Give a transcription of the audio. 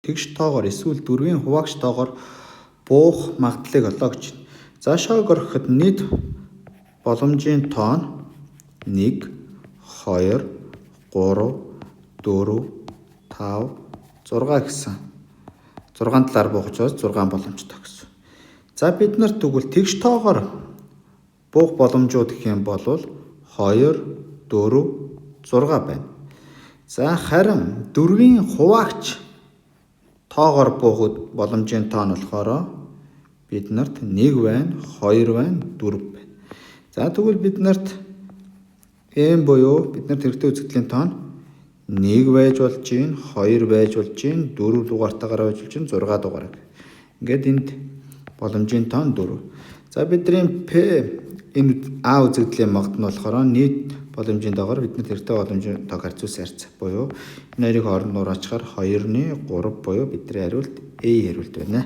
тэгш тоогоор эсвэл дөрвийн хуваагч тоогоор буух магадлалыг олоо гэж байна. Заашаа ороход нийт боломжийн тоон 1, 2, 3, 4, 5, 6 гэсэн. 6 талаар буух учраас 6 боломжтой гэсэн. За бид нарт тэгвэл тэгш тоогоор буух боломжууд гэх юм бол 2, 4, 6 байна. За харин дөрвийн хуваагч тоогоор буух боломжийн тоон болохоор бид нарт 1 байна, 2 байна, 4 байна. За тэгвэл бид нарт m буюу бид нарт хэрэгтэй үзэгдлийн тоон 1 байж болж гин, 2 байж болж гин, 4 дугаартаагаар байж болж гин, 6 дугаар. Ингээд энд боломжийн тоон 4. За бидний p энэ a үзэгдлийн могд нь болохоор нийт боломжийн тоогоор бид нарт хэрэгтэй боломжийн тоог харьцуулсан харьцаа буюу энэ хоёрыг хооронд нураачаар 2-ны 3 буюу бидний хариулт A хариулт байна.